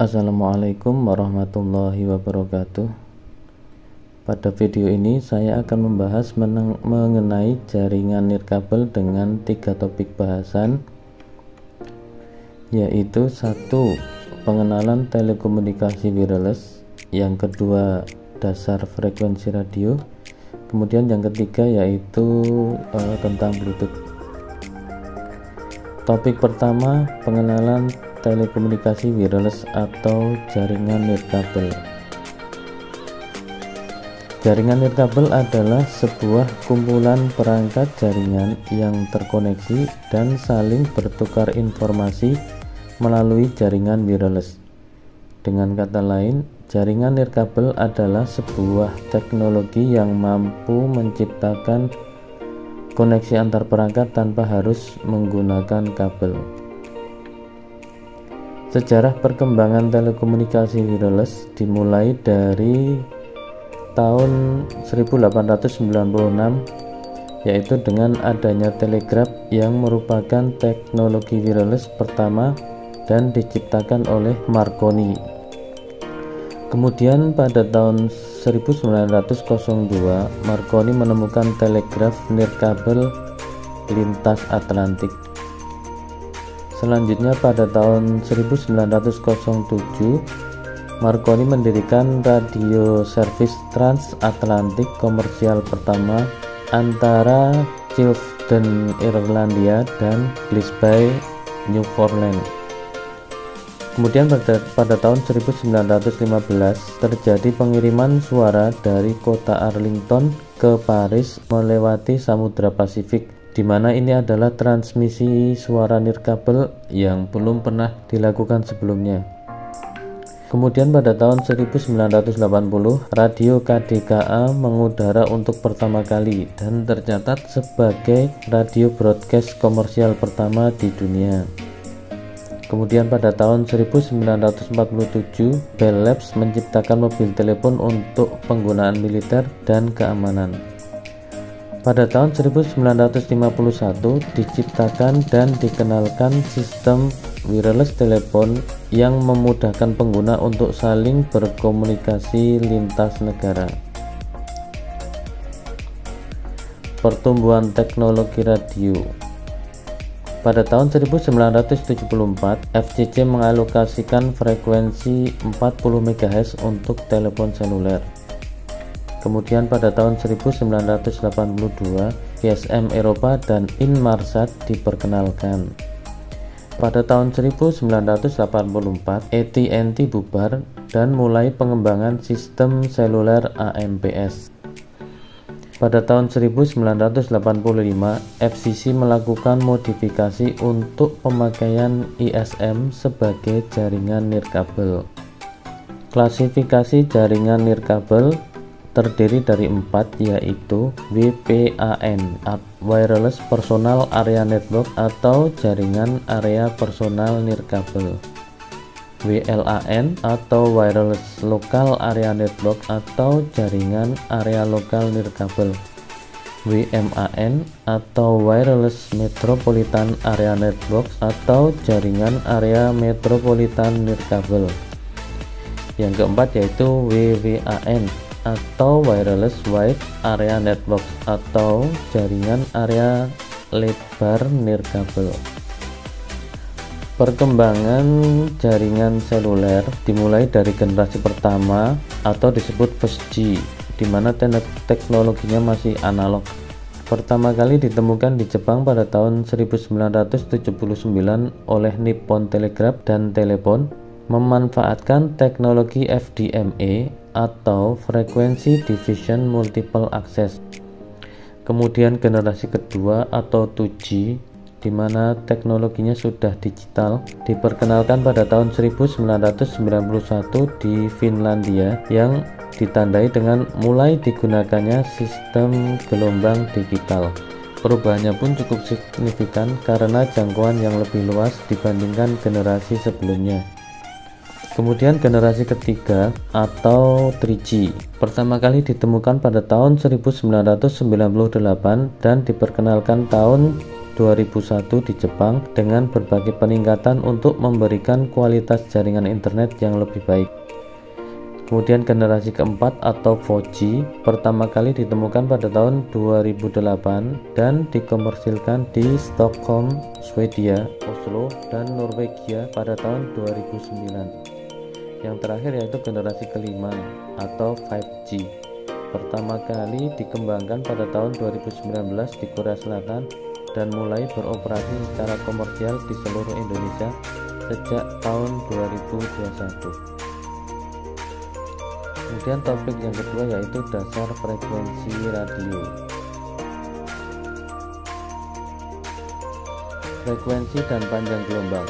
Assalamualaikum warahmatullahi wabarakatuh. Pada video ini saya akan membahas mengenai jaringan nirkabel dengan 3 topik bahasan, yaitu 1. Pengenalan telekomunikasi wireless, yang kedua dasar frekuensi radio, kemudian yang ketiga yaitu tentang Bluetooth. Topik pertama, pengenalan telekomunikasi wireless atau jaringan nirkabel. Jaringan nirkabel adalah sebuah kumpulan perangkat jaringan yang terkoneksi dan saling bertukar informasi melalui jaringan wireless. Dengan kata lain, jaringan nirkabel adalah sebuah teknologi yang mampu menciptakan koneksi antar perangkat tanpa harus menggunakan kabel. Sejarah perkembangan telekomunikasi wireless dimulai dari tahun 1896, yaitu dengan adanya telegraf yang merupakan teknologi wireless pertama dan diciptakan oleh Marconi. Kemudian pada tahun 1902 Marconi menemukan telegraf nirkabel lintas Atlantik. Selanjutnya pada tahun 1907 Marconi mendirikan radio service transatlantik komersial pertama antara Chieftain Irlandia dan Gillespie Newfoundland. Kemudian pada tahun 1915 terjadi pengiriman suara dari kota Arlington ke Paris melewati Samudra Pasifik, di mana ini adalah transmisi suara nirkabel yang belum pernah dilakukan sebelumnya. Kemudian pada tahun 1980 radio KDKA mengudara untuk pertama kali dan tercatat sebagai radio broadcast komersial pertama di dunia. Kemudian pada tahun 1947 Bell Labs menciptakan mobil telepon untuk penggunaan militer dan keamanan. Pada tahun 1951 diciptakan dan dikenalkan sistem wireless telepon yang memudahkan pengguna untuk saling berkomunikasi lintas negara. Pertumbuhan teknologi radio. Pada tahun 1974 FCC mengalokasikan frekuensi 40 MHz untuk telepon seluler. Kemudian pada tahun 1982 GSM Eropa dan Inmarsat diperkenalkan. Pada tahun 1984 AT&T bubar dan mulai pengembangan sistem seluler AMPS. Pada tahun 1985 FCC melakukan modifikasi untuk pemakaian ISM sebagai jaringan nirkabel. Klasifikasi jaringan nirkabel terdiri dari 4, yaitu WPAN Wireless Personal Area Network atau jaringan area personal nirkabel, WLAN atau Wireless Local Area Network atau jaringan area lokal nirkabel, WMAN atau Wireless Metropolitan Area Network atau jaringan area metropolitan nirkabel. Yang keempat yaitu WWAN atau Wireless Wide Area Network atau jaringan area lebar nirkabel. Perkembangan jaringan seluler dimulai dari generasi pertama atau disebut first G, di mana teknologinya masih analog. Pertama kali ditemukan di Jepang pada tahun 1979 oleh Nippon Telegraph dan Telepon, memanfaatkan teknologi FDMA atau Frequency Division Multiple Access. Kemudian generasi kedua atau 2G, di mana teknologinya sudah digital, diperkenalkan pada tahun 1991 di Finlandia yang ditandai dengan mulai digunakannya sistem gelombang digital. Perubahannya pun cukup signifikan karena jangkauan yang lebih luas dibandingkan generasi sebelumnya. Kemudian generasi ketiga atau 3G pertama kali ditemukan pada tahun 1998 dan diperkenalkan tahun 2001 di Jepang dengan berbagai peningkatan untuk memberikan kualitas jaringan internet yang lebih baik. Kemudian generasi keempat atau 4G pertama kali ditemukan pada tahun 2008 dan dikomersilkan di Stockholm, Swedia, Oslo, dan Norwegia pada tahun 2009. Yang terakhir yaitu generasi kelima atau 5G. Pertama kali dikembangkan pada tahun 2019 di Korea Selatan dan mulai beroperasi secara komersial di seluruh Indonesia sejak tahun 2021. Kemudian topik yang kedua yaitu dasar frekuensi radio. Frekuensi dan panjang gelombang.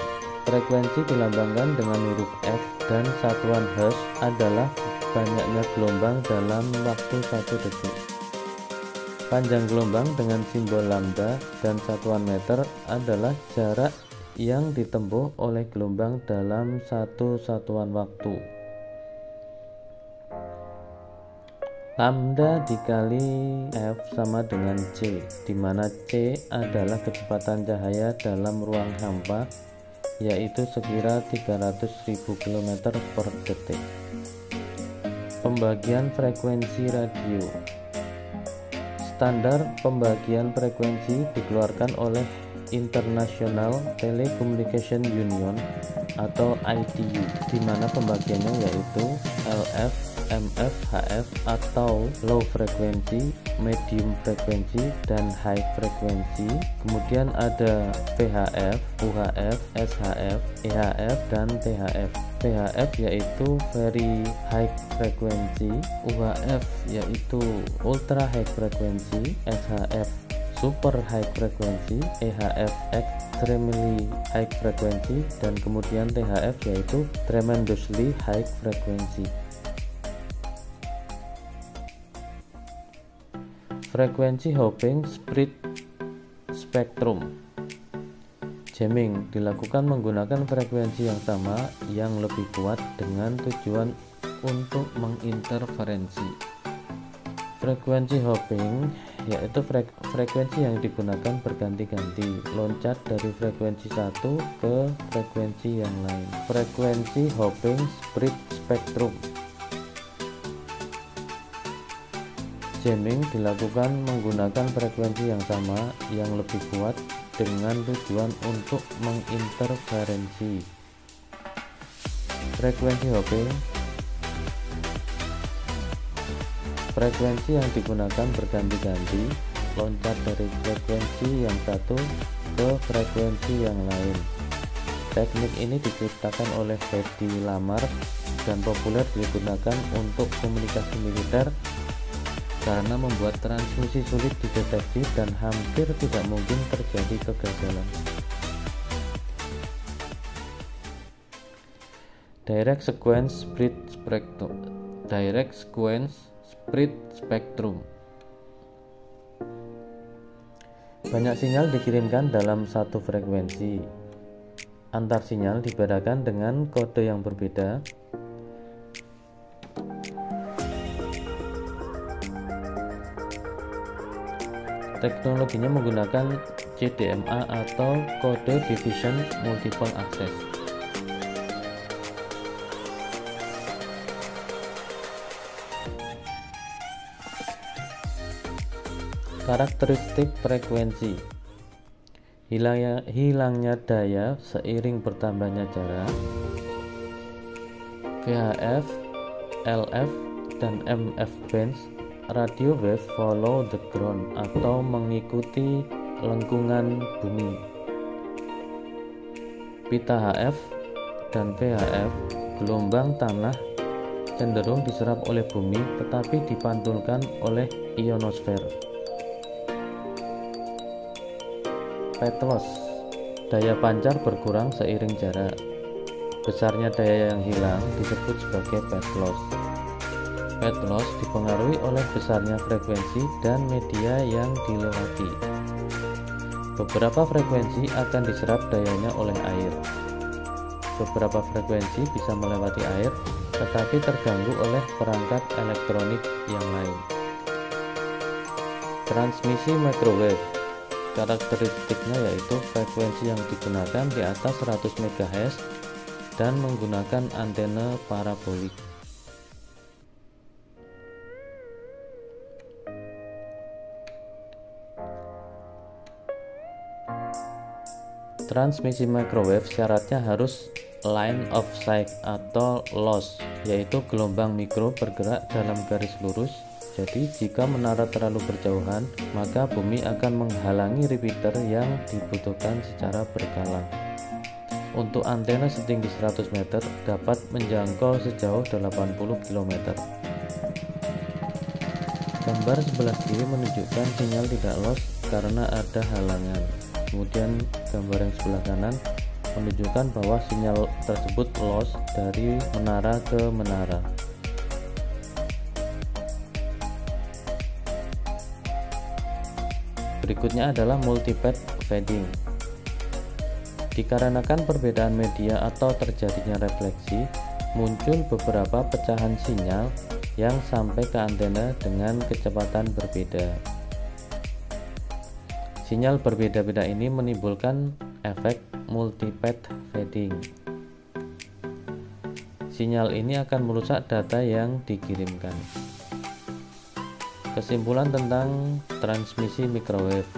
Frekuensi dilambangkan dengan huruf F dan satuan Hertz adalah banyaknya gelombang dalam waktu 1 detik. Panjang gelombang dengan simbol lambda dan satuan meter adalah jarak yang ditempuh oleh gelombang dalam satu satuan waktu. Lambda dikali F sama dengan C, di mana C adalah kecepatan cahaya dalam ruang hampa, yaitu sekira 300.000 km per detik. Pembagian frekuensi radio. Standar pembagian frekuensi dikeluarkan oleh International Telecommunication Union atau ITU, di mana pembagiannya yaitu LF, MF, HF atau low frekuensi, medium frekuensi, dan high frekuensi. Kemudian ada VHF, UHF, SHF, EHF, dan THF. VHF yaitu very high frequency, UHF yaitu ultra high frequency, SHF super high frequency, EHF extremely high frequency, dan kemudian THF yaitu tremendously high frequency. Frekuensi hopping split spectrum. Jamming dilakukan menggunakan frekuensi yang sama yang lebih kuat dengan tujuan untuk menginterferensi. Frekuensi hopping yaitu frekuensi yang digunakan berganti-ganti, loncat dari frekuensi satu ke frekuensi yang lain. Frekuensi hopping split spectrum. Jamming dilakukan menggunakan frekuensi yang sama yang lebih kuat dengan tujuan untuk menginterferensi. Frekuensi hopping. Frekuensi yang digunakan berganti-ganti, loncat dari frekuensi yang satu ke frekuensi yang lain. Teknik ini diciptakan oleh Hedy Lamarr dan populer digunakan untuk komunikasi militer karena membuat transmisi sulit dideteksi dan hampir tidak mungkin terjadi kegagalan. Direct sequence split spectrum. Direct sequence split spectrum. Banyak sinyal dikirimkan dalam satu frekuensi. Antar sinyal dibedakan dengan kode yang berbeda. Teknologinya menggunakan CDMA atau Code Division Multiple Access. Karakteristik frekuensi. Hilangnya daya seiring bertambahnya jarak. VHF, LF, dan MF bands radio wave follow the ground atau mengikuti lengkungan bumi. Pita HF dan VHF, gelombang tanah cenderung diserap oleh bumi tetapi dipantulkan oleh ionosfer. Peat-loss, daya pancar berkurang seiring jarak. Besarnya daya yang hilang disebut sebagai peat-loss. Peat-loss dipengaruhi oleh besarnya frekuensi dan media yang dilewati. Beberapa frekuensi akan diserap dayanya oleh air. Beberapa frekuensi bisa melewati air, tetapi terganggu oleh perangkat elektronik yang lain. Transmisi microwave. Karakteristiknya yaitu frekuensi yang digunakan di atas 100 MHz dan menggunakan antena parabolik. Transmisi microwave syaratnya harus line of sight atau loss, yaitu gelombang mikro bergerak dalam garis lurus. Jadi jika menara terlalu berjauhan, maka bumi akan menghalangi repeater yang dibutuhkan secara berkala. Untuk antena setinggi 100 meter dapat menjangkau sejauh 80 km. Gambar sebelah kiri menunjukkan sinyal tidak loss karena ada halangan. Kemudian gambar yang sebelah kanan menunjukkan bahwa sinyal tersebut loss dari menara ke menara. Berikutnya adalah multipath fading. Dikarenakan perbedaan media atau terjadinya refleksi, muncul beberapa pecahan sinyal yang sampai ke antena dengan kecepatan berbeda. Sinyal berbeda-beda ini menimbulkan efek multipath fading. Sinyal ini akan merusak data yang dikirimkan. Kesimpulan tentang transmisi microwave.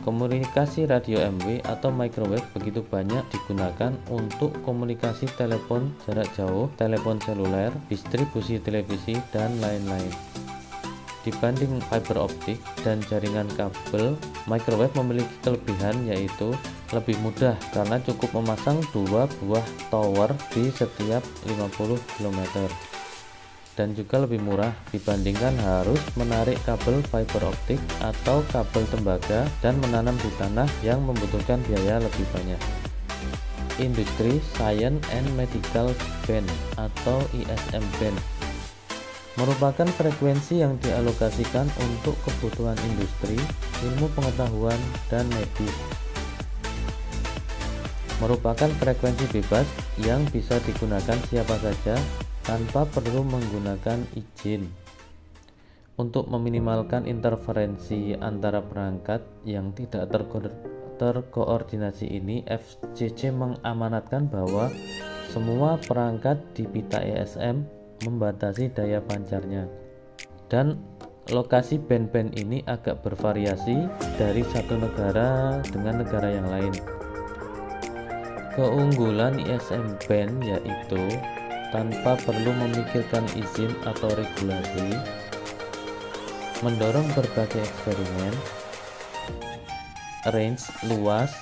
Komunikasi radio MW atau microwave begitu banyak digunakan untuk komunikasi telepon jarak jauh, telepon seluler, distribusi televisi, dan lain-lain. Dibanding fiber optik dan jaringan kabel, microwave memiliki kelebihan yaitu lebih mudah karena cukup memasang 2 buah tower di setiap 50 km, dan juga lebih murah dibandingkan harus menarik kabel fiber optik atau kabel tembaga dan menanam di tanah yang membutuhkan biaya lebih banyak. Industri, Science and Medical Band atau ISM Band merupakan frekuensi yang dialokasikan untuk kebutuhan industri, ilmu pengetahuan, dan medis. Merupakan frekuensi bebas yang bisa digunakan siapa saja tanpa perlu menggunakan izin. Untuk meminimalkan interferensi antara perangkat yang tidak terkoordinasi ini, FCC mengamanatkan bahwa semua perangkat di pita ISM membatasi daya pancarnya, dan lokasi band-band ini agak bervariasi dari satu negara dengan negara yang lain. Keunggulan ISM band yaitu tanpa perlu memikirkan izin atau regulasi, mendorong berbagai eksperimen, range luas,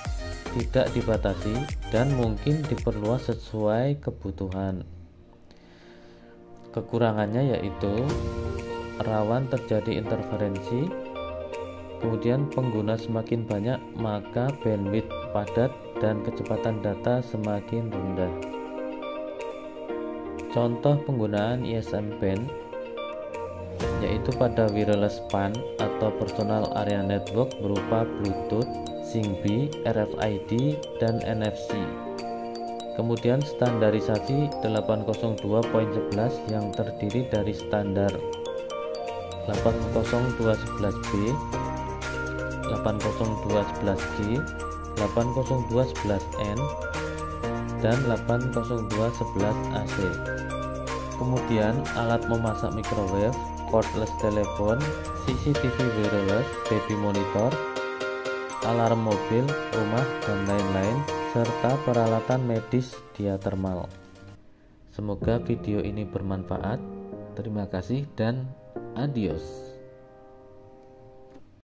tidak dibatasi, dan mungkin diperluas sesuai kebutuhan. Kekurangannya yaitu rawan terjadi interferensi, kemudian pengguna semakin banyak maka bandwidth padat dan kecepatan data semakin rendah. Contoh penggunaan ISM band yaitu pada wireless PAN atau personal area network berupa Bluetooth, Zigbee, RFID, dan NFC. Kemudian standarisasi 802.11 yang terdiri dari standar 802.11b, 802.11g, 802.11n, dan 802.11ac. Kemudian alat memasak microwave, cordless telepon, CCTV wireless, baby monitor, alarm mobil, rumah, dan lain-lain, serta peralatan medis diathermal. Semoga video ini bermanfaat. Terima kasih dan adios.